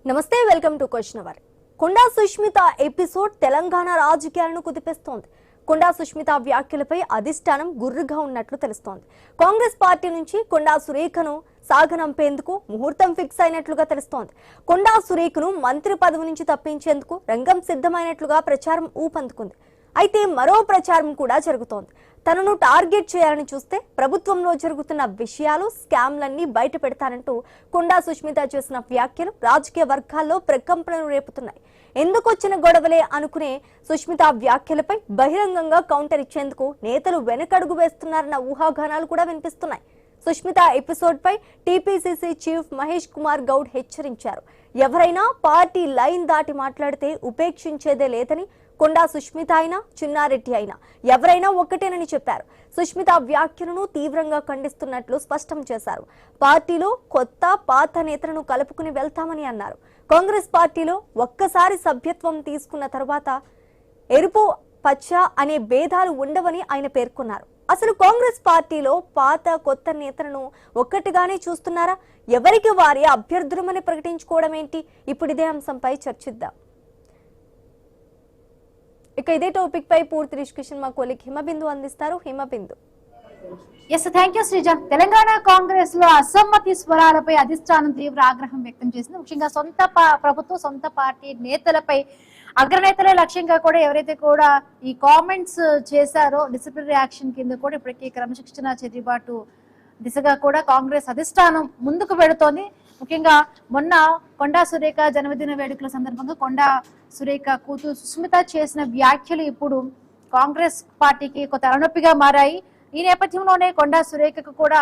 నమస్తే welcome to question hour. Konda Sushmita episode Telangana రాజకీయాలను కుదిపేస్తోంది. కొండా సుష్మిత వ్యాఖ్యలపై అధిష్టానం గుర్రుగా ఉన్నట్లు తెలుస్తోంది. కాంగ్రెస్ పార్టీ నుంచి కొండా సురేఖను సాగనంపేందుకు ముహూర్తం ఫిక్స్ అయినట్లుగా తెలుస్తోంది. కొండా సురేఖను మంత్రి పదవి నుంచి తప్పించేందుకు రంగం సిద్ధమైనట్లుగా ప్రచారం ఊపందుకుంది. అయితే మరో ప్రచారం కూడా జరుగుతోంది. తనను టార్గెట్ చేయాలని చూస్తే ప్రభుత్వంలో జరుగుతున్న విషయాలు స్కామ్లన్నీ బయట పెడతానంటూ కొండా సుష్మిత చేసిన వ్యాఖ్యలు రాజకీయ వర్గాల్లో ప్రకంపనలు రేపుతున్నాయి. ఎందుకొచ్చిన గొడవలే అనుకునే సుష్మిత వ్యాఖ్యలపై బహిరంగంగా కౌంటర్ ఇచ్చేందుకు నేతలు వెనకడుగు వేస్తున్నారన్న ఊహాగానాలు కూడా వినిపిస్తున్నాయి. సుష్మిత ఎపిసోడ్ పై టీపీసీసీ చీఫ్ మహేష్ కుమార్ గౌడ్ హెచ్చరించారు. ఎవరైనా పార్టీ లైన్ దాటి మాట్లాడితే ఉపేక్షించేదే లేదని, కొండా సుష్మిత అయినా చిన్నారెడ్డి అయినా ఎవరైనా ఒక్కటేనని చెప్పారు. సుష్మిత వ్యాఖ్యలను తీవ్రంగా ఖండిస్తున్నట్లు స్పష్టం చేశారు. పార్టీలో కొత్త పాత నేతలను కలుపుకుని వెళ్తామని అన్నారు. కాంగ్రెస్ పార్టీలో ఒక్కసారి సభ్యత్వం తీసుకున్న తర్వాత ఎరుపు పచ్చ అనే భేదాలు ఉండవని ఆయన పేర్కొన్నారు. అసలు కాంగ్రెస్ పార్టీలో పాత కొత్త నేతలను ఒక్కటిగానే చూస్తున్నారా? ఎవరికి వారి అభ్యర్థులమని ప్రకటించుకోవడం ఏంటి? ఇప్పుడు ఇదే అంశంపై చర్చిద్దాం. ఇక ఇదే టాపిక్ పై పూర్తి డిస్కషన్ మా కొలీగ్ హిమబిందు అందిస్తారు. హిమబిందు. Thank you Sreeja. తెలంగాణ కాంగ్రెస్ లో అసమ్మతి స్వరాలపై అధిష్టానం తీవ్ర ఆగ్రహం వ్యక్తం చేసింది. ముఖ్యంగా సొంత ప్రభుత్వం సొంత పార్టీ నేతలపై అగ్రనేతలే లక్ష్యంగా కూడా ఎవరైతే కూడా ఈ కామెంట్స్ చేశారో డిసిప్లినరీ యాక్షన్ కింద కూడా ఇప్పటికీ క్రమశిక్షణ చెల్లుబాటు దిశగా కూడా కాంగ్రెస్ అధిష్టానం ముందుకు వెళుతోంది. ముఖ్యంగా మొన్న కొండా సురేఖ జన్మదిన వేడుకల సందర్భంగా కొండా సురేఖ కూతురు సుష్మిత చేసిన వ్యాఖ్యలు ఇప్పుడు కాంగ్రెస్ పార్టీకి ఒక తలనొప్పిగా మారాయి. ఈ నేపథ్యంలోనే కొండా సురేఖకు కూడా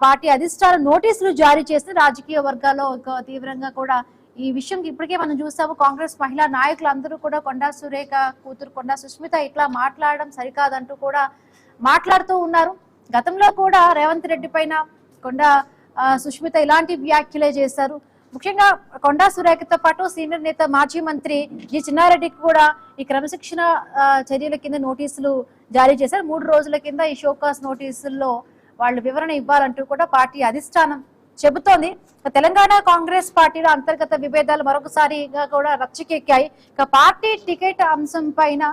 పార్టీ అధిష్టానం నోటీసులు జారీ చేసి రాజకీయ వర్గాల్లో తీవ్రంగా కూడా ఈ విషయం ఇప్పటికే మనం చూస్తాము. కాంగ్రెస్ మహిళా నాయకులు అందరూ కూడా కొండా సురేఖ కూతురు కొండా సుష్మిత ఇట్లా మాట్లాడడం సరికాదంటూ కూడా మాట్లాడుతూ ఉన్నారు. గతంలో కూడా రేవంత్ రెడ్డి పైన కొండా సుష్మిత ఇలాంటి వ్యాఖ్యలే చేశారు. ముఖ్యంగా కొండా సురేఖతో పాటు సీనియర్ నేత మాజీ మంత్రి జి చిన్నారెడ్డికి కూడా ఈ క్రమశిక్షణ చర్యల కింద నోటీసులు జారీ చేశారు. 3 రోజుల కింద ఈ షోకాస్ నోటీసుల్లో వాళ్ళు వివరణ ఇవ్వాలంటూ కూడా పార్టీ అధిష్టానం చెబుతోంది. తెలంగాణ కాంగ్రెస్ పార్టీలో అంతర్గత విభేదాలు మరొకసారిగా కూడా రచ్చకెక్కాయి. ఇక పార్టీ టికెట్ అంశం పైన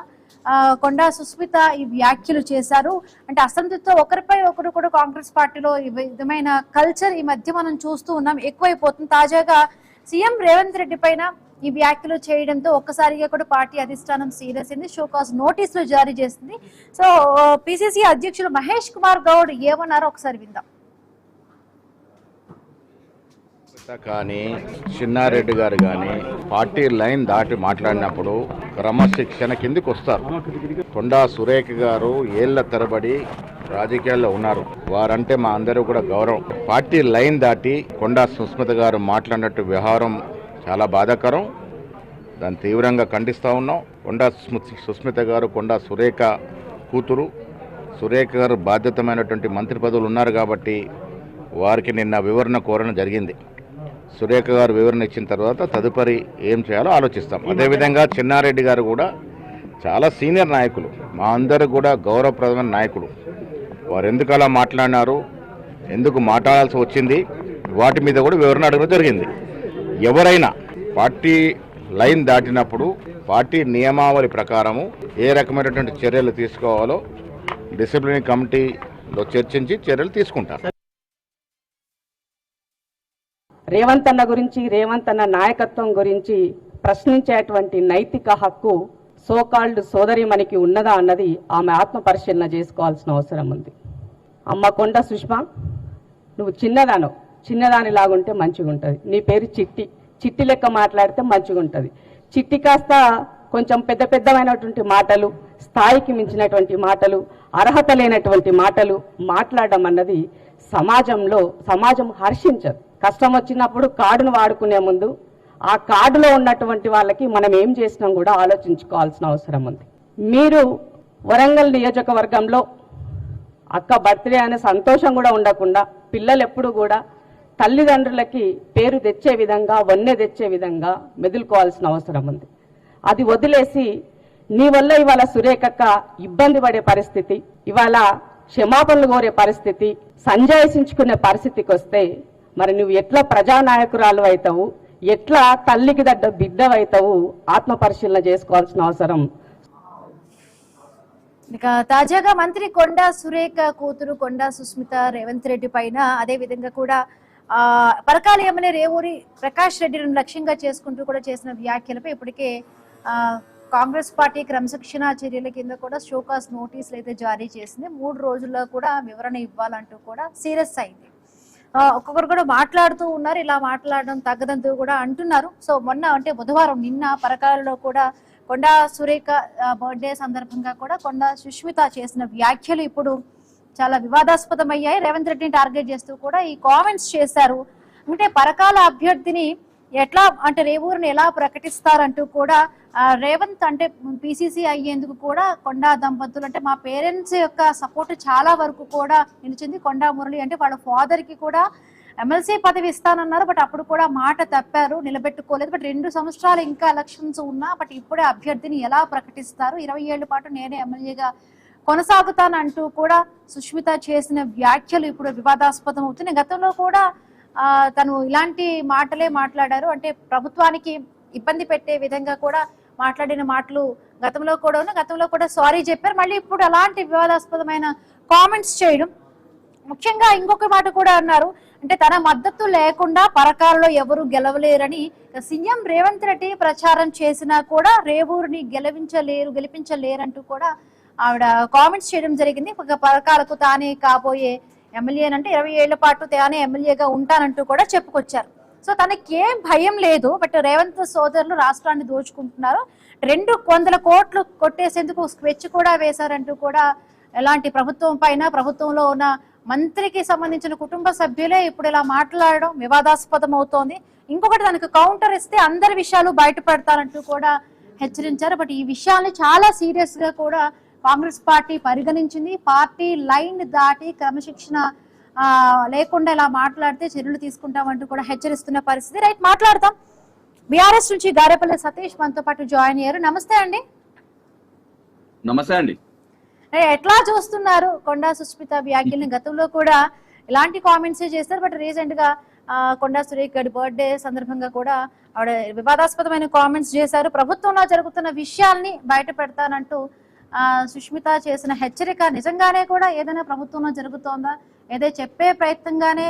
కొండా సుష్మిత ఈ వ్యాఖ్యలు చేశారు. అంటే అసంతృప్తితో ఒకరిపై ఒకరు కూడా కాంగ్రెస్ పార్టీలో ఈ విధమైన కల్చర్ ఈ మధ్య మనం చూస్తూ ఉన్నాం, ఎక్కువైపోతుంది. తాజాగా సీఎం రేవంత్ రెడ్డి పైన ఈ వ్యాఖ్యలు చేయడంతో ఒక్కసారిగా కూడా పార్టీ అధిష్టానం సీరియస్ అయింది. షోకాస్ నోటీసులు జారీ చేసింది. సో పిసిసి అధ్యక్షులు మహేష్ కుమార్ గౌడ్ ఏమన్నారో ఒకసారి విందాం. కానీ చిన్నారెడ్డి గారు కానీ పార్టీ లైన్ దాటి మాట్లాడినప్పుడు క్రమశిక్షణ కిందికి వస్తారు. కొండా సురేఖ గారు ఏళ్ల తరబడి రాజకీయాల్లో ఉన్నారు. వారంటే మా అందరూ కూడా గౌరవం. పార్టీ లైన్ దాటి కొండా సుష్మిత గారు మాట్లాడినట్టు వ్యవహారం చాలా బాధాకరం. దాన్ని తీవ్రంగా ఖండిస్తూ ఉన్నాం. కొండా సుష్మిత గారు కొండా సురేఖ కూతురు. సురేఖ గారు బాధ్యతమైనటువంటి మంత్రి పదవులు ఉన్నారు కాబట్టి వారికి నిన్న వివరణ కోరడం జరిగింది. సురేఖ గారు వివరణ ఇచ్చిన తర్వాత తదుపరి ఏం చేయాలో ఆలోచిస్తాం. అదేవిధంగా చిన్నారెడ్డి గారు కూడా చాలా సీనియర్ నాయకులు, మా అందరూ కూడా గౌరవప్రదమైన నాయకులు. వారు ఎందుకు అలా మాట్లాడినారు, ఎందుకు మాట్లాడాల్సి వచ్చింది, వాటి మీద కూడా వివరణ అడగడం జరిగింది. ఎవరైనా పార్టీ లైన్ దాటినప్పుడు పార్టీ నియమావళి ప్రకారము ఏ రకమైనటువంటి చర్యలు తీసుకోవాలో డిసిప్లినరీ కమిటీలో చర్చించి చర్యలు తీసుకుంటారు. రేవంత్ అన్న గురించి, రేవంత్ అన్న నాయకత్వం గురించి ప్రశ్నించేటువంటి నైతిక హక్కు సోకాల్డ్ సోదరిమణికి ఉన్నదా అన్నది ఆమె ఆత్మ పరిశీలన చేసుకోవాల్సిన అవసరం ఉంది. అమ్మ కొండ సుష్మా, నువ్వు చిన్నదాని లాగుంటే మంచిగా ఉంటుంది. నీ పేరు చిట్టి లెక్క మాట్లాడితే మంచిగా ఉంటుంది. చిట్టి కాస్త కొంచెం పెద్దమైనటువంటి మాటలు, స్థాయికి మించినటువంటి మాటలు, అర్హత లేనటువంటి మాటలు మాట్లాడడం అన్నది సమాజం హర్షించదు. కష్టం వచ్చినప్పుడు కార్డును వాడుకునే ముందు ఆ కార్డులో ఉన్నటువంటి వాళ్ళకి మనం ఏం చేసినాం కూడా ఆలోచించుకోవాల్సిన అవసరం ఉంది. మీరు వరంగల్ నియోజకవర్గంలో అక్క బర్త్డే అనే సంతోషం కూడా ఉండకుండా పిల్లలు ఎప్పుడు కూడా తల్లిదండ్రులకి పేరు తెచ్చే విధంగా, వన్నె తెచ్చే విధంగా మెదులుకోవాల్సిన అవసరం ఉంది. అది వదిలేసి నీ వల్ల ఇవాళ సురేఖక్క ఇబ్బంది పడే పరిస్థితి, ఇవాళ క్షమాపణలు కోరే పరిస్థితి, సంజాయిషించుకునే పరిస్థితికి వస్తే మరి నువ్వు ఎట్లా ప్రజానాయకురాలు అవుతావు, ఎట్లా తల్లికి దడ్డ బిడ్డవైతావు ఆత్మ పరిశీలన చేసుకోవాల్సిన అవసరం. ఇక తాజాగా మంత్రి కొండా సురేఖ కూతురు కొండా సుస్మిత రేవంత్ రెడ్డి పైన అదే విధంగా కూడా పరకాల ఎమ్మెల్యే రేవూరి ప్రకాష్ రెడ్డిని లక్ష్యంగా చేసుకుంటూ కూడా చేసిన వ్యాఖ్యలపై ఇప్పటికే కాంగ్రెస్ పార్టీ క్రమశిక్షణ చర్యల కింద కూడా షోకాస్ నోటీసులు అయితే జారీ చేసింది. 3 రోజుల్లో కూడా వివరణ ఇవ్వాలంటూ కూడా సీరియస్ అయింది. ఒక్కొక్కరు కూడా మాట్లాడుతూ ఉన్నారు, ఇలా మాట్లాడడం తగ్గదంటూ కూడా అంటున్నారు. సో మొన్న అంటే బుధవారం నిన్న పరకాలలో కూడా కొండా సురేఖ బర్త్డే సందర్భంగా కూడా కొండా సుష్మిత చేసిన వ్యాఖ్యలు ఇప్పుడు చాలా వివాదాస్పదమయ్యాయి. రేవంత్ రెడ్డిని టార్గెట్ చేస్తూ కూడా ఈ కామెంట్స్ చేశారు. అంటే పరకాల అభ్యర్థిని ఎట్లా అంటే రేవూరుని ఎలా ప్రకటిస్తారంటూ కూడా రేవంత్ అంటే పిసిసి అయ్యేందుకు కూడా కొండా దంపతులు అంటే మా పేరెంట్స్ యొక్క సపోర్ట్ చాలా వరకు కూడా నిలిచింది. కొండా మురళి అంటే వాళ్ళ ఫాదర్ కి కూడా ఎమ్మెల్సీ పదవి ఇస్తానన్నారు, బట్ అప్పుడు కూడా మాట తప్పారు, నిలబెట్టుకోలేదు. బట్ 2 సంవత్సరాలు ఇంకా ఎలక్షన్స్ ఉన్నా బట్ ఇప్పుడే అభ్యర్థిని ఎలా ప్రకటిస్తారు, 20 ఏళ్ల పాటు నేనే ఎమ్మెల్యేగా కొనసాగుతానంటూ కూడా సుష్మిత చేసిన వ్యాఖ్యలు ఇప్పుడు వివాదాస్పదం అవుతున్నాయి. గతంలో కూడా తను ఇలాంటి మాటలే మాట్లాడారు, అంటే ప్రభుత్వానికి ఇబ్బంది పెట్టే విధంగా కూడా మాట్లాడిన మాటలు గతంలో కూడా సారీ చెప్పారు. మళ్ళీ ఇప్పుడు అలాంటి వివాదాస్పదమైన కామెంట్స్ చేయడం, ముఖ్యంగా ఇంకొక మాట కూడా అన్నారు, అంటే తన మద్దతు లేకుండా పరకాలలో ఎవరు గెలవలేరని సీఎం రేవంత్ రెడ్డి ప్రచారం చేసినా కూడా రేవూరుని గెలిపించలేరంటూ కూడా ఆవిడ కామెంట్స్ చేయడం జరిగింది. పరకాలకు తానే కాబోయే ఎమ్మెల్యేనంటే 20 ఏళ్ల పాటు తానే ఎమ్మెల్యేగా ఉంటానంటూ కూడా చెప్పుకొచ్చారు. సో తనకేం భయం లేదు, బట్ రేవంత్ సోదరులు రాష్ట్రాన్ని దోచుకుంటున్నారు, 200 కోట్లు కొట్టేసేందుకు స్కెచ్ కూడా వేశారంటూ కూడా ఎలాంటి ప్రభుత్వం పైన ప్రభుత్వంలో ఉన్న మంత్రికి సంబంధించిన కుటుంబ సభ్యులే ఇప్పుడు ఇలా మాట్లాడడం వివాదాస్పదం అవుతోంది. ఇంకొకటి దానికి కౌంటర్ ఇస్తే అందరి విషయాలు బయటపడతారంటూ కూడా హెచ్చరించారు. బట్ ఈ విషయాన్ని చాలా సీరియస్ గా కూడా కాంగ్రెస్ పార్టీ పరిగణించింది. పార్టీ లైన్ దాటి క్రమశిక్షణ లేకుండా ఇలా మాట్లాడితే చర్యలు తీసుకుంటామంటూ కూడా హెచ్చరిస్తున్న పరిస్థితి. రైట్, మాట్లాడతాం. బీఆర్ఎస్ నుంచి గారేపల్లి సతీష్ మనతో పాటు జాయిన్ అయ్యారు. నమస్తే అండి. నమస్తే అండి. ఎట్లా చూస్తున్నారు కొండా సుష్మిత వ్యాఖ్యల్ని? గతంలో కూడా ఇలాంటి కామెంట్స్ చేస్తారు, బట్ రీసెంట్ గా కొండా సురేఖ గారి బర్త్డే సందర్భంగా కూడా ఆవిడ వివాదాస్పదమైన కామెంట్స్ చేశారు. ప్రభుత్వంలో జరుగుతున్న విషయాల్ని బయట పెడతానంటూ సుష్మిత చేసిన హెచ్చరిక నిజంగానే కూడా ఏదైనా ప్రభుత్వంలో జరుగుతోందా, ఏదో చెప్పే ప్రయత్నంగానే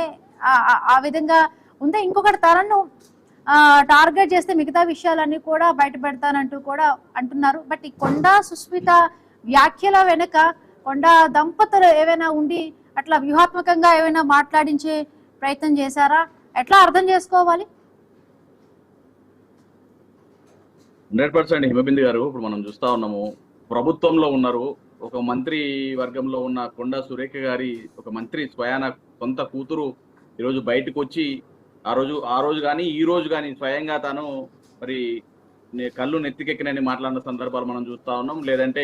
ఆ విధంగా ఉందా? ఇంకొకటి తనను టార్గెట్ చేస్తే మిగతా విషయాలన్నీ కూడా బయట పెడతానంటూ కూడా అంటున్నారు. బట్ ఈ కొండా సుష్మిత వ్యాఖ్యల వెనుక కొండా దంపతులు ఏవైనా ఉండి అట్లా వ్యూహాత్మకంగా ఏమైనా మాట్లాడించే ప్రయత్నం చేశారా? ఎట్లా అర్థం చేసుకోవాలి? 100% హిమబిందు గారు, ఇప్పుడు మనం చూస్తా ఉన్నాము, ప్రభుత్వంలో ఉన్నారు, ఒక మంత్రి వర్గంలో ఉన్న కొండా సురేఖ గారి ఒక మంత్రి స్వయాన సొంత కూతురు ఈరోజు బయటకు వచ్చి ఆ రోజు కానీ ఈ రోజు కానీ స్వయంగా తాను మరి కళ్ళు నెత్తికెక్కినని మాట్లాడిన సందర్భాలు మనం చూస్తా ఉన్నాం. లేదంటే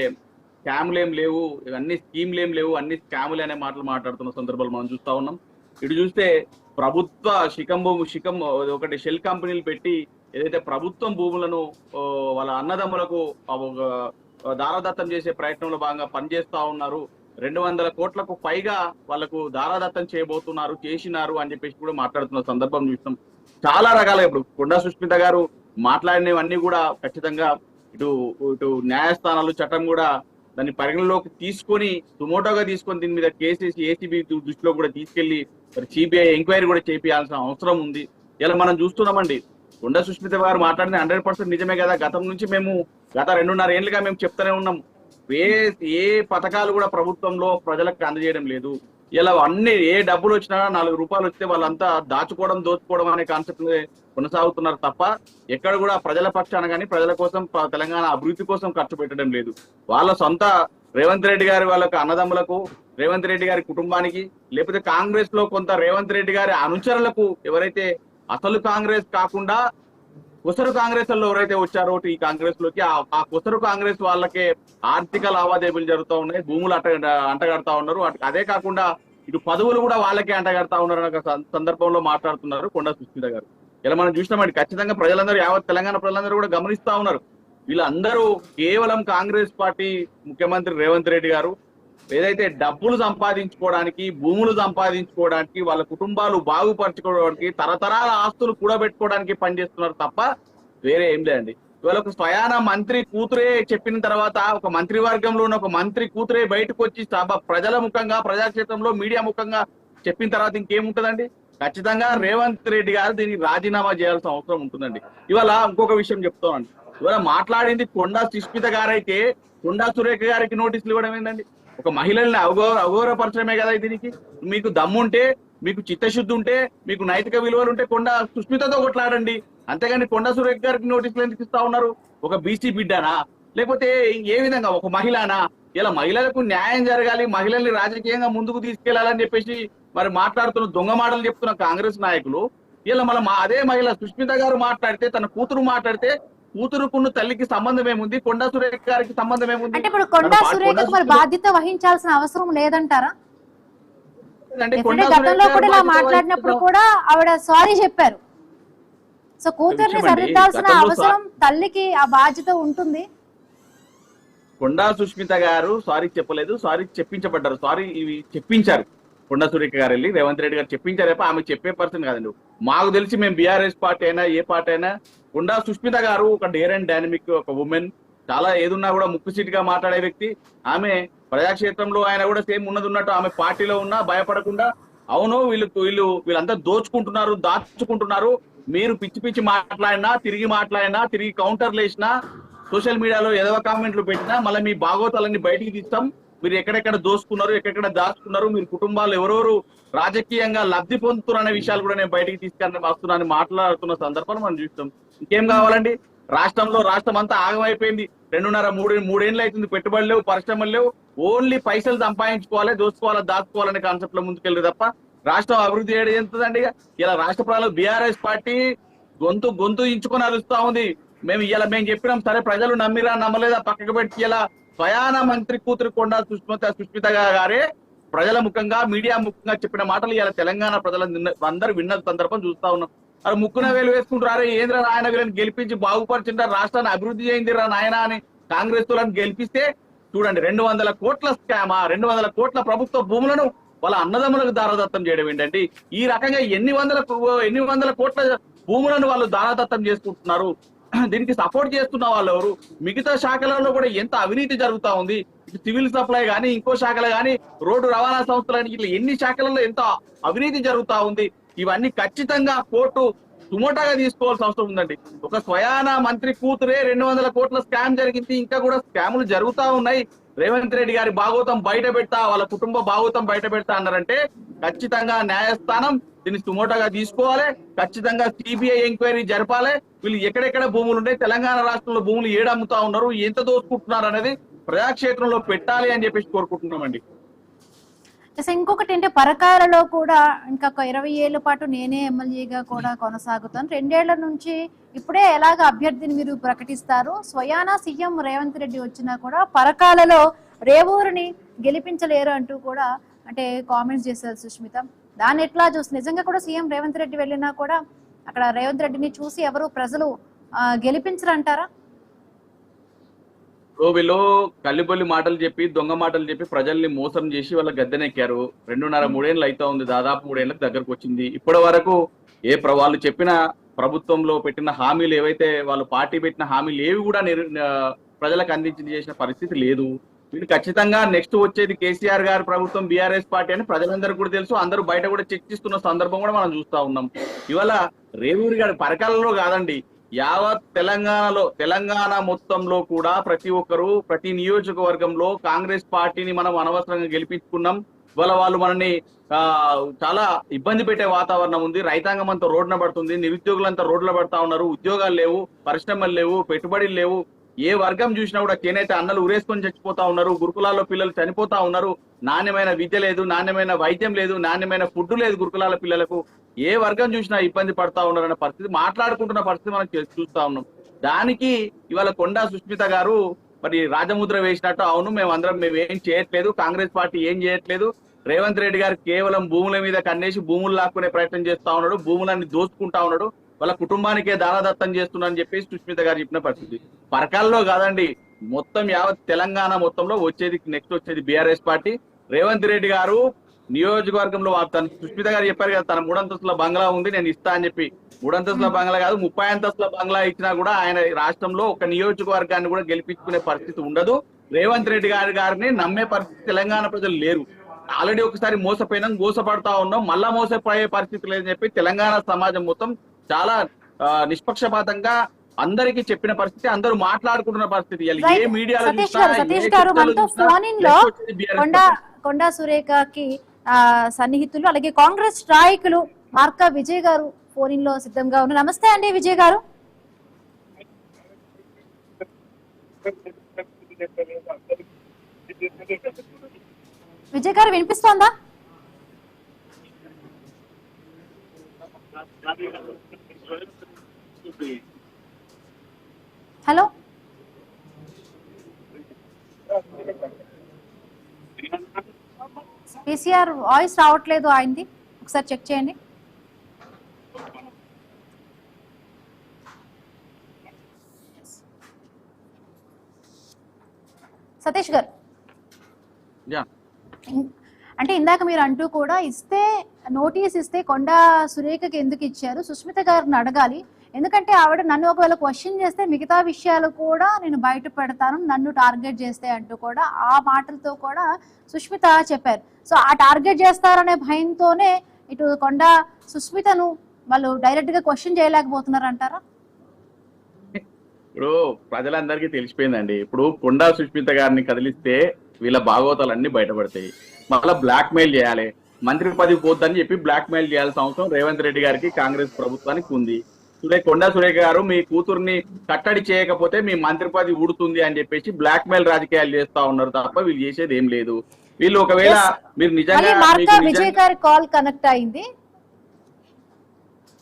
స్కాములేం లేవు, అన్ని స్కీమ్లేం లేవు, అన్ని స్కాములే అనే మాటలు మాట్లాడుతున్న సందర్భాలు మనం చూస్తా ఉన్నాం. ఇటు చూస్తే ప్రభుత్వ శిఖం ఒకటి షెల్ కంపెనీలు పెట్టి ఏదైతే ప్రభుత్వం భూములను వాళ్ళ అన్నదమ్ములకు దారాదత్తం చేసే ప్రయత్నంలో భాగంగా పనిచేస్తా ఉన్నారు. 200 కోట్లకు పైగా వాళ్ళకు దారాదత్తం చేసినారు అని చెప్పేసి కూడా మాట్లాడుతున్న సందర్భం చూస్తాం. చాలా రకాలుగా ఇప్పుడు కొండా సుష్మిత గారు మాట్లాడినవన్నీ కూడా ఖచ్చితంగా ఇటు న్యాయస్థానాలు చట్టం కూడా దాన్ని పరిగణలోకి తీసుకొని సుమోటోగా తీసుకొని దీని మీద కేసేసి ఏసీబీ దృష్టిలో కూడా తీసుకెళ్లి మరి సిబిఐ ఎంక్వైరీ కూడా చేయాల్సిన అవసరం ఉంది. ఇలా మనం చూస్తున్నామండి. కొండా సుష్మిత గారు మాట్లాడిన 100% నిజమే కదా. గతం నుంచి మేము గత 2.5 ఏళ్ళుగా మేము చెప్తూనే ఉన్నాం, ఏ పథకాలు కూడా ప్రభుత్వంలో ప్రజలకు అందజేయడం లేదు. ఇలా అన్ని ఏ డబ్బులు వచ్చినా 4 రూపాయలు వస్తే వాళ్ళంతా దోచుకోవడం అనే కాన్సెప్ట్ కొనసాగుతున్నారు తప్ప ఎక్కడ కూడా ప్రజల పక్షాన కానీ ప్రజల కోసం తెలంగాణ అభివృద్ధి కోసం ఖర్చు పెట్టడం లేదు. వాళ్ళ సొంత రేవంత్ రెడ్డి గారి వాళ్ళకు అన్నదమ్ములకు, రేవంత్ రెడ్డి గారి కుటుంబానికి, లేకపోతే కాంగ్రెస్ లో కొంత రేవంత్ రెడ్డి గారి అనుచరులకు, ఎవరైతే అసలు కాంగ్రెస్ కాకుండా కొసరు కాంగ్రెస్ లో ఎవరైతే వచ్చారో ఈ కాంగ్రెస్ లోకి, ఆ కొసరు కాంగ్రెస్ వాళ్ళకే ఆర్థిక లావాదేవీలు జరుగుతూ ఉన్నాయి, భూములు అంటగడతా ఉన్నారు. అదే కాకుండా ఇటు పదవులు కూడా వాళ్ళకే అంటగడతా ఉన్నారు అనే సందర్భంలో మాట్లాడుతున్నారు కొండా సుష్మిత గారు. ఇలా మనం చూసినామండి. ఖచ్చితంగా ప్రజలందరూ, యావత్ తెలంగాణ ప్రజలందరూ కూడా గమనిస్తా ఉన్నారు. వీళ్ళందరూ కేవలం కాంగ్రెస్ పార్టీ ముఖ్యమంత్రి రేవంత్ రెడ్డి గారు ఏదైతే డబ్బులు సంపాదించుకోవడానికి, భూములు సంపాదించుకోవడానికి, వాళ్ళ కుటుంబాలు బాగుపరచుకోవడానికి, తరతరాల ఆస్తులు కూడబెట్టుకోవడానికి పనిచేస్తున్నారు తప్ప వేరే ఏం లేదండి. ఇవాళ ఒక స్వయాన మంత్రి కూతురే చెప్పిన తర్వాత, ఒక మంత్రివర్గంలో ఉన్న ఒక మంత్రి కూతురే బయటకు వచ్చి ప్రజల ముఖంగా, ప్రజాక్షేత్రంలో మీడియా ముఖంగా చెప్పిన తర్వాత ఇంకేముంటదండి? ఖచ్చితంగా రేవంత్ రెడ్డి గారు దీనికి రాజీనామా చేయాల్సిన అవసరం ఉంటుందండి. ఇవాళ ఇంకొక విషయం చెప్తానండి. ఇవాళ మాట్లాడింది కొండా సుష్మిత గారైతే కొండా సురేఖ గారికి నోటీసులు ఇవ్వడం ఏంటండి? ఒక మహిళల్ని అగౌరవపరచడమే కదా దీనికి. మీకు దమ్ముంటే, మీకు చిత్తశుద్ధి ఉంటే, మీకు నైతిక విలువలు ఉంటే కొండా సుష్మితతో కొట్లాడండి. అంతేగాని కొండా సురేఖ గారికి నోటీసులు ఎందుకు ఇస్తా ఉన్నారు? ఒక బీసీ బిడ్డనా, లేకపోతే ఏ విధంగా ఒక మహిళనా? ఇలా మహిళలకు న్యాయం జరగాలి, మహిళల్ని రాజకీయంగా ముందుకు తీసుకెళ్లాలని చెప్పేసి మరి మాట్లాడుతున్న దొంగ మాటలు చెప్తున్న కాంగ్రెస్ నాయకులు ఇలా మళ్ళీ అదే మహిళ సుష్మిత గారు మాట్లాడితే, తన కూతురు మాట్లాడితే, కూతురుకున్న తల్లికి సంబంధం ఏముంది? కొండా సురేఖ గారికి సంబంధం ఏముంది? అంటే ఇప్పుడు కొండా సురేఖ మరి బాధ్యత వహించాల్సిన అవసరం లేదంటారా? గతంలో కూడా ఇలా మాట్లాడినప్పుడు కూడా ఆవిడ సారీ చెప్పారు. సో కూతుర్ని సరిదిద్దాల్సిన అవసరం తల్లికి ఆ బాధ్యత ఉంటుంది. కొండా సుష్మిత గారు సారీ చెప్పలేదు, సారీ చెప్పించబడ్డారు. సారీ ఇవి చెప్పించారు కొండా సురేఖ గారు వెళ్ళి రేవంత్ రెడ్డి గారు చెప్పించారు. ఆమె చెప్పే పర్సన్ కాదండి. మాకు తెలిసి మేము బీఆర్ఎస్ పార్టీ అయినా ఏ పార్టీ అయినా కొండా సుష్మిత గారు ఒక డేర్ అండ్ డైనమిక్, ఒక ఉమెన్, చాలా ఏదున్నా కూడా ముక్కుసీటుగా మాట్లాడే వ్యక్తి. ఆమె ప్రజాక్షేత్రంలో ఆయన కూడా సేమ్ ఉన్నట్టు ఆమె పార్టీలో ఉన్నా భయపడకుండా, అవును వీళ్ళంతా దోచుకుంటున్నారు, దాచుకుంటున్నారు, మీరు పిచ్చి పిచ్చి మాట్లాడినా, తిరిగి కౌంటర్లు వేసినా, సోషల్ మీడియాలో ఎదవ కామెంట్లు పెట్టినా మళ్ళీ మీ భాగోతాలన్నీ బయటికి తీస్తాం, మీరు ఎక్కడెక్కడ దోసుకున్నారు, ఎక్కడెక్కడ దాచుకున్నారు, మీరు కుటుంబాలు ఎవరెవరు రాజకీయంగా లబ్ధి పొందుతున్నారు అనే విషయాలు కూడా నేను బయటికి తీసుకొని వస్తున్నానని మాట్లాడుతున్న సందర్భాలు మనం చూస్తాం. ఇంకేం కావాలండి? రాష్ట్రం అంతా ఆగమైపోయింది. 2.5-3 అవుతుంది. పెట్టుబడులు లేవు, పరిశ్రమలు లేవు. ఓన్లీ పైసలు సంపాదించుకోవాలి, దోసుకోవాలి, దాచుకోవాలనే కాన్సెప్ట్ లో ముందుకెళ్ళి తప్ప రాష్ట్రం అభివృద్ధి చేయడం ఎంతదండి? ఇలా రాష్ట్ర ప్రజలు బీఆర్ఎస్ పార్టీ గొంతు ఇంచుకొని అరుస్తా ఉంది. మేము చెప్పినాం సరే, ప్రజలు నమ్మిరా నమ్మలేదా పక్కకు పెట్టి ఇలా స్వయాన మంత్రి కూతురు కొండా సుష్మిత గారే ప్రజల ముఖంగా, మీడియా ముఖంగా చెప్పిన మాటలు ఇలా తెలంగాణ ప్రజలు అందరూ విన్న సందర్భం చూస్తా ఉన్నాం. అది ముక్కున వేలు వేసుకుంటారు. ఏంద్ర నాయన వీళ్ళని గెలిపించి బాగుపరిచింటారు, రాష్ట్రాన్ని అభివృద్ధి చేయిందిరా నాయన అని కాంగ్రెస్ వాళ్ళని గెలిపిస్తే చూడండి 200 కోట్ల స్కామా, 200 కోట్ల ప్రభుత్వ భూములను వాళ్ళ అన్నదమ్ములకు దారదత్తం చేయడం ఏంటంటే, ఈ రకంగా ఎన్ని వందల కోట్ల భూములను వాళ్ళు దారదత్తం చేసుకుంటున్నారు. దీనికి సపోర్ట్ చేస్తున్న వాళ్ళు ఎవరు? మిగతా శాఖలలో కూడా ఎంత అవినీతి జరుగుతా ఉంది. సివిల్ సప్లై కానీ, ఇంకో శాఖలు కానీ, రోడ్డు రవాణా సంస్థలు, ఇట్లా ఎన్ని శాఖలలో ఎంత అవినీతి జరుగుతా ఉంది. ఇవన్నీ ఖచ్చితంగా కోర్టు సుమోటాగా తీసుకోవాల్సిన అవసరం ఉందండి. ఒక స్వయాన మంత్రి కూతురే 200 కోట్ల స్కామ్ జరిగింది, ఇంకా కూడా స్కాములు జరుగుతా ఉన్నాయి. రేవంత్ రెడ్డి గారి భాగోతం బయట పెడతా, వాళ్ళ కుటుంబ భాగోతం బయట పెడతా అన్నారంటే ఖచ్చితంగా న్యాయస్థానం దీన్ని సుమోటాగా తీసుకోవాలి. ఖచ్చితంగా సిబిఐ ఎంక్వైరీ జరపాలి. వీళ్ళు ఎక్కడెక్కడ భూములు ఉన్నాయి, తెలంగాణ రాష్ట్రంలో భూములు ఏడమ్ముతా ఉన్నారు, ఎంత దోచుకుంటున్నారు అనేది ప్రజాక్షేత్రంలో పెట్టాలి అని చెప్పేసి కోరుకుంటున్నామండి. ఇంకొకటి అంటే పరకాలలో కూడా ఇంకా 20 ఏళ్ల పాటు నేనే ఎమ్మెల్యేగా కూడా కొనసాగుతాను. 2 ఏళ్ల నుంచి ఇప్పుడే ఎలాగ అభ్యర్థిని మీరు ప్రకటిస్తారు? స్వయానా సీఎం రేవంత్ రెడ్డి వచ్చినా కూడా పరకాలలో రేవూరిని గెలిపించలేరు అంటూ కూడా అంటే కామెంట్స్ చేశారు సుష్మిత. దాన్ని ఎట్లా చూసి నిజంగా కూడా సీఎం రేవంత్ రెడ్డి వెళ్ళినా కూడా అక్కడ రేవంత్ రెడ్డిని చూసి ఎవరు ప్రజలు గెలిపించరంటారా? వీళ్ళు కల్లిపల్లి మాటలు చెప్పి, దొంగ మాటలు చెప్పి ప్రజల్ని మోసం చేసి వాళ్ళ గద్దెనెక్కారు. 2.5-3 ఏళ్ళు అవుతా ఉంది, దాదాపు 3 ఏళ్ళకి దగ్గరకు వచ్చింది. ఇప్పటి వరకు వాళ్ళు చెప్పిన ప్రభుత్వంలో పెట్టిన హామీలు ఏవైతే వాళ్ళు పార్టీ పెట్టిన హామీలు ఏవి కూడా ప్రజలకు అందించి చేసిన పరిస్థితి లేదు. వీళ్ళు ఖచ్చితంగా నెక్స్ట్ వచ్చేది కేసీఆర్ గారి ప్రభుత్వం, బీఆర్ఎస్ పార్టీ అని ప్రజలందరూ కూడా తెలుసు. అందరూ బయట కూడా చర్చిస్తున్న సందర్భం కూడా మనం చూస్తా ఉన్నాం. ఇవాళ రేవూరి గారి పరకాలలో కాదండి, యావత్ తెలంగాణ మొత్తంలో కూడా ప్రతి ఒక్కరు, ప్రతి నియోజకవర్గంలో కాంగ్రెస్ పార్టీని మనం అనవసరంగా గెలిపించుకున్నాం. ఇవాళ వాళ్ళు మనల్ని చాలా ఇబ్బంది పెట్టే వాతావరణం ఉంది. రైతాంగం అంతా రోడ్డున పడుతుంది, నిరుద్యోగులంతా రోడ్ల పడతా ఉన్నారు, ఉద్యోగాలు లేవు, పరిశ్రమలు లేవు, పెట్టుబడులు లేవు. ఏ వర్గం చూసినా కూడా చేనేత అన్నలు ఊరేసుకొని చచ్చిపోతా ఉన్నారు, గురుకులాల్లో పిల్లలు చనిపోతా ఉన్నారు. నాణ్యమైన విద్య లేదు, నాణ్యమైన వైద్యం లేదు, నాణ్యమైన ఫుడ్ లేదు గురుకులాల పిల్లలకు. ఏ వర్గం చూసినా ఇబ్బంది పడతా ఉన్నారన్న పరిస్థితి, మాట్లాడుకుంటున్న పరిస్థితి మనం చూస్తా ఉన్నాం. దానికి ఇవాళ కొండా సుష్మిత గారు మరి రాజముద్ర వేసినట్టు, అవును మేమేం చేయట్లేదు, కాంగ్రెస్ పార్టీ ఏం చేయట్లేదు, రేవంత్ రెడ్డి గారు కేవలం భూముల మీద కన్నేసి భూములు లాక్కునే ప్రయత్నం చేస్తా ఉన్నాడు, భూములన్నీ దోచుకుంటా ఉన్నాడు, వాళ్ళ కుటుంబానికే దానదత్తం చేస్తున్నారని చెప్పేసి సుష్మిత గారు చెప్పిన పరిస్థితి. పరకాల్లో కాదండి, మొత్తం యావత్ తెలంగాణ మొత్తంలో నెక్స్ట్ వచ్చేది బీఆర్ఎస్ పార్టీ. రేవంత్ రెడ్డి గారు నియోజకవర్గంలో తన సుష్మిత గారు చెప్పారు కదా, తన 3 అంతస్తుల బంగ్లా ఉంది నేను ఇస్తా అని చెప్పి. 3 అంతస్తుల బంగ్లా కాదు, 30 అంతస్తుల బంగ్లా ఇచ్చినా కూడా ఆయన రాష్ట్రంలో ఒక నియోజకవర్గాన్ని కూడా గెలిపించుకునే పరిస్థితి ఉండదు. రేవంత్ రెడ్డి గారిని నమ్మే పరిస్థితి తెలంగాణ ప్రజలు లేరు. ఆల్రెడీ ఒకసారి మోసపోయినాం, మోసపడతా ఉన్నాం, మళ్ళా మోసపోయే పరిస్థితి లేదని చెప్పి తెలంగాణ సమాజం మొత్తం చాలా నిష్పక్షపాతంగా అందరికీ చెప్పిన పరిస్థితి, అందరూ మాట్లాడుకుంటున్న పరిస్థితి. ఏ మీడియాలో సతీష్ గారు మనతో ఫోన్ ఇన్ లో కొండా సురేఖకి సన్నిహితులు అలాగే కాంగ్రెస్ నాయకులు మార్కా విజయ్ గారు ఫోన్ ఇన్ లో సిద్ధంగా ఉన్నారు. నమస్తే అండి విజయ్ గారు. విజయ్ గారు వినిపిస్తోందా? హలో కేసీఆర్ వాయిస్ రావట్లేదు ఆయనది, ఒకసారి చెక్ చేయండి. సతీష్ గారు, అంటే ఇందాక మీరు అంటూ కూడా నోటీస్ ఇస్తే కొండా సురేఖకి ఎందుకు ఇచ్చారు, సుష్మిత గారిని అడగాలి, ఎందుకంటే ఆవిడ నన్ను ఒకవేళ క్వశ్చన్ చేస్తే మిగతా విషయాలు కూడా నేను బయట పెడతాను, నన్ను టార్గెట్ చేస్తే అంటూ కూడా ఆ మాటలతో కూడా సుష్మిత చెప్పారు. సో ఆ టార్గెట్ చేస్తారనే భయంతోనే ఇటు కొండా సుష్మితను వాళ్ళు డైరెక్ట్ గా క్వశ్చన్ చేయలేకపోతున్నారు అంటారా? ఇప్పుడు ప్రజలందరికీ తెలిసిపోయిందండి. ఇప్పుడు కొండా సుష్మిత గారిని కదిలిస్తే వీళ్ళ భాగవతాలన్నీ బయటపడతాయి. మళ్ళీ బ్లాక్ మెయిల్ చేయాలి, మంత్రి పదవి పోద్దని చెప్పి బ్లాక్ మెయిల్ చేయాల్సిన అవసరం రేవంత్ రెడ్డి గారికి కాంగ్రెస్ ప్రభుత్వానికి ఉంది. కొండా సురేఖ గారు మీ కూతుర్ని కట్టడి చేయకపోతే మీ మంత్రి పదవి ఊడుతుంది అని చెప్పేసి బ్లాక్ మెయిల్ రాజకీయాలు చేస్తా ఉన్నారు తప్ప వీళ్ళు చేసేది ఏం లేదు. వీళ్ళు ఒకవేళ మీరు నిజంగా విజయ్ గారి కాల్ కనెక్ట్ అయింది.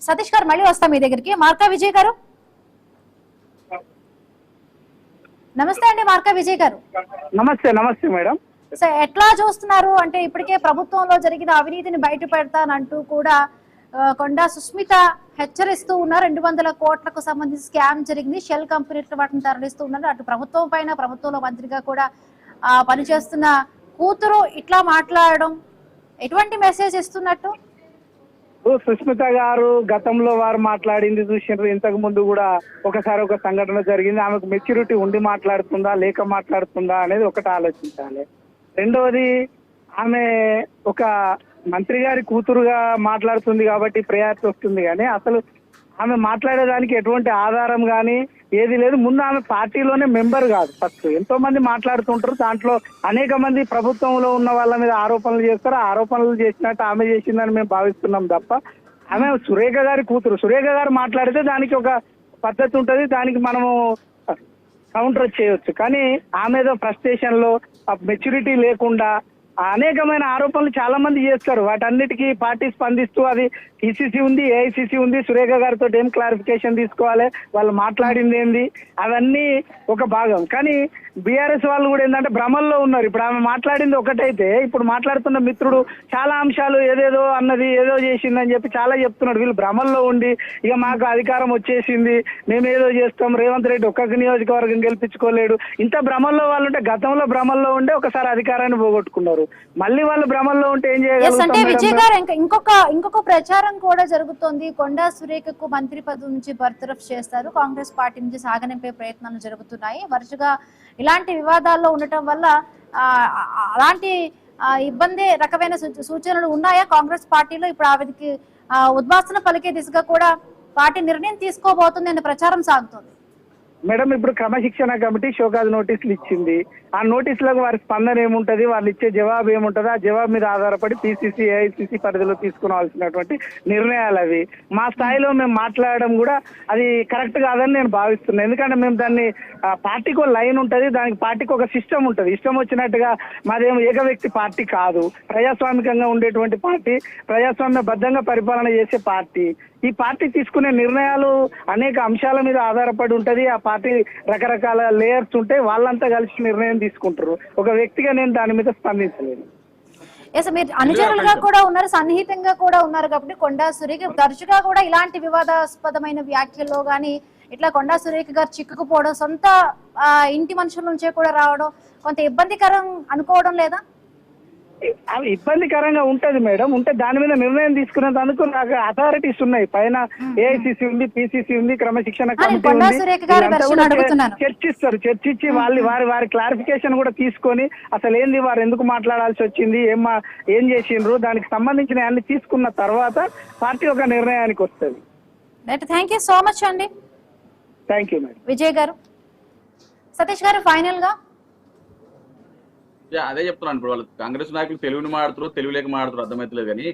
సతీష్ గారు మళ్ళీ వస్తాం మీ దగ్గరికి. మార్కా విజయ్ గారు నమస్తే అండి. మార్కా విజయ్ గారు నమస్తే మేడం. సో ఎట్లా చూస్తున్నారు అంటే ఇప్పటికే ప్రభుత్వంలో జరిగిన అవినీతిని బయట పెడతానంటూ కూడా కొండా సుష్మిత హెచ్చరిస్తూ ఉన్నారు. 200 కోట్లకు సంబంధించి స్కామ్ జరిగింది, షెల్ కంపెనీలు వాటిని తరలిస్తూ ఉన్నారు. అటు ప్రభుత్వం పైన ప్రభుత్వంలో మంత్రిగా కూడా పనిచేస్తున్న కూతురు ఇట్లా మాట్లాడడం ఎటువంటి మెసేజ్ ఇస్తున్నట్టు? సుష్మిత గారు గతంలో వారు మాట్లాడింది చూసినారు. ఇంతకు ముందు కూడా ఒకసారి ఒక సంఘటన జరిగింది. ఆమెకు మెచ్యూరిటీ ఉండి మాట్లాడుతుందా లేక మాట్లాడుతుందా అనేది ఒకటి ఆలోచించాలి. రెండవది, ఆమె ఒక మంత్రి గారి కూతురుగా మాట్లాడుతుంది కాబట్టి ప్రయారిటీ వస్తుంది, కానీ అసలు ఆమె మాట్లాడేదానికి ఎటువంటి ఆధారం కానీ ఏది లేదు. ముందు ఆమె పార్టీలోనే మెంబర్ కాదు. ఫస్ట్ ఎంతో మంది మాట్లాడుతుంటారు, దాంట్లో అనేక మంది ప్రభుత్వంలో ఉన్న వాళ్ళ మీద ఆరోపణలు చేస్తారు. ఆరోపణలు చేసినట్టు ఆమె చేసిందని మేము భావిస్తున్నాం తప్ప ఆమె సురేఖ గారి కూతురు. సురేఖ గారు మాట్లాడితే దానికి ఒక పద్ధతి ఉంటుంది, దానికి మనము కౌంటర్ చేయొచ్చు. కానీ ఆమె ఫ్రస్ట్రేషన్ లో మెచ్యూరిటీ లేకుండా అనేకమైన ఆరోపణలు చాలా మంది చేస్తారు. వాటన్నిటికీ పార్టీ స్పందిస్తూ అది టీసీసీ ఉంది, ఏఐసీసీ ఉంది, సురేఖ గారితో ఏం క్లారిఫికేషన్ తీసుకోవాలి, వాళ్ళు మాట్లాడింది ఏంది, అవన్నీ ఒక భాగం. కానీ బీఆర్ఎస్ వాళ్ళు కూడా ఏంటంటే భ్రమల్లో ఉన్నారు. ఇప్పుడు ఆమె మాట్లాడింది ఒకటైతే ఇప్పుడు మాట్లాడుతున్న మిత్రుడు చాలా అంశాలు ఏదేదో అన్నది, ఏదో చేసిందని చెప్పి చాలా చెప్తున్నాడు. వీళ్ళు భ్రమల్లో ఉండి ఇక మాకు అధికారం వచ్చేసింది, మేము ఏదో చేస్తాం, రేవంత్ రెడ్డి ఒక్కొక్క నియోజకవర్గం గెలిపించుకోలేడు, ఇంత భ్రమల్లో వాళ్ళు ఉంటే, గతంలో భ్రమల్లో ఉండే ఒకసారి అధికారాన్ని పోగొట్టుకున్నారు. మళ్ళీ వాళ్ళు భ్రమల్లో ఉంటే ఏం చేయగలుగుతారు? విజయ్ గారు ఇంకొక ప్రచారం కూడా జరుగుతోంది. కొండా సురేఖకు మంత్రి పదవి నుంచి బర్తరఫ్ చేస్తారు, కాంగ్రెస్ పార్టీ నుంచి సాగనింపే ప్రయత్నాలు జరుగుతున్నాయి. వరుసగా ఇలాంటి వివాదాల్లో ఉండటం వల్ల అలాంటి ఇబ్బంది రకమైన సూచనలు ఉన్నాయా కాంగ్రెస్ పార్టీలో? ఇప్పుడు ఆవిడకి ఉద్వాసన పలికే దిశగా కూడా పార్టీ నిర్ణయం తీసుకోబోతుంది అనే ప్రచారం సాగుతోంది. మేడం, ఇప్పుడు క్రమశిక్షణ కమిటీ షోకాజ్ నోటీసులు ఇచ్చింది. ఆ నోటీసులకు వారి స్పందన ఏముంటది, వాళ్ళు ఇచ్చే జవాబు ఏముంటది, ఆ జవాబు మీద ఆధారపడి పిసిసి, ఏఐసిసి పరిధిలో తీసుకోవాల్సినటువంటి నిర్ణయాలు అవి. మా స్థాయిలో మేము మాట్లాడడం కూడా అది కరెక్ట్ కాదని నేను భావిస్తున్నాను. ఎందుకంటే మేము దాన్ని పార్టీకి ఒక లైన్ ఉంటుంది, దానికి పార్టీకి ఒక సిస్టమ్ ఉంటుంది. ఇష్టం వచ్చినట్టుగా మాదేమో ఏక వ్యక్తి పార్టీ కాదు, ప్రజాస్వామికంగా ఉండేటువంటి పార్టీ, ప్రజాస్వామ్యబద్ధంగా పరిపాలన చేసే పార్టీ. ఈ పార్టీ తీసుకునే నిర్ణయాలు అనేక అంశాల మీద ఆధారపడి ఉంటది. ఆ పార్టీ రకరకాల లేయర్స్ ఉంటాయి, వాళ్ళంతా కలిసి నిర్ణయం తీసుకుంటారు. ఒక వ్యక్తిగా నేను దాని మీద స్పందించలేను. ఎస్, మీరు అనుచరులుగా కూడా ఉన్నారు, సన్నిహితంగా కూడా ఉన్నారు కాబట్టి కొండా సురేఖ తరచుగా కూడా ఇలాంటి వివాదాస్పదమైన వ్యాఖ్యల్లో గానీ ఇట్లా కొండా సురేఖ గారు చిక్కుకుపోవడం, సొంత ఇంటి మనుషుల నుంచే కూడా రావడం కొంత ఇబ్బందికరం అనుకోవడం లేదా? అవి ఇబ్బందికరంగా ఉంటది మేడం. ఉంటే దాని మీద నిర్ణయం తీసుకునేందుకు నాకు అథారిటీస్ ఉన్నాయి. పైన ఏఐసిసి ఉంది, పిసిసి ఉంది, క్రమశిక్షణ కమిటీ కొండా ఉంది. సురేఖ గారి వెర్షన్ అడుగుతున్నాను. చర్చించి వారి క్లారిఫికేషన్ కూడా తీసుకొని అసలు ఏంది, వారు ఎందుకు మాట్లాడాల్సి వచ్చింది, ఏం చేసిండ్రు, దానికి సంబంధించిన అన్ని తీసుకున్న తర్వాత పార్టీ ఒక నిర్ణయానికి వస్తుంది. Right, thank you so much అండి. Thank you madam. Vijay garu. Satish గారు, ఫైనల్ గా అదే చెప్తున్నాను. ఇప్పుడు వాళ్ళు కాంగ్రెస్ నాయకులు తెలుగుని మాట్లాడుతారు, తెలుగు లేక మాట్లాడుతారు అర్థమవుతలేదు. కానీ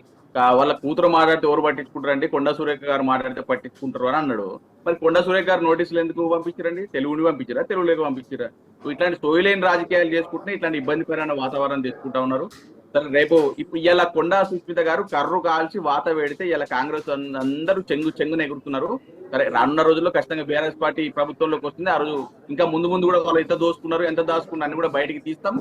వాళ్ళ కూతురు మాట్లాడితే ఎవరు పట్టించుకుంటారు అంటే కొండా సురేఖ గారు మాట్లాడితే పట్టించుకుంటారు అని అన్నాడు. మరి కొండా సురేఖ గారు నోటీసులు ఎందుకు పంపించారండి? తెలుగుని పంపించారా, తెలుగు లేక పంపించారా? ఇట్లాంటి సోయిలేని రాజకీయాలు చేసుకుంటే ఇట్లాంటి ఇబ్బందికరమైన వాతావరణం తీసుకుంటా ఉన్నారు. సరే, రేపు ఇప్పుడు ఇలా కొండా సుస్మిత గారు కర్రు కాల్చి వాత వేడితే ఇలా కాంగ్రెస్ అందరూ చెంగున ఎగురుతున్నారు. సరే, రానున్న రోజుల్లో ఖచ్చితంగా బీఆర్ఎస్ పార్టీ ప్రభుత్వంలోకి వస్తుంది. ఆ రోజు ఇంకా ముందు కూడా వాళ్ళు ఎంత దోసుకున్నారు, ఎంత దాచుకున్నారు అని కూడా బయటికి తీస్తాం.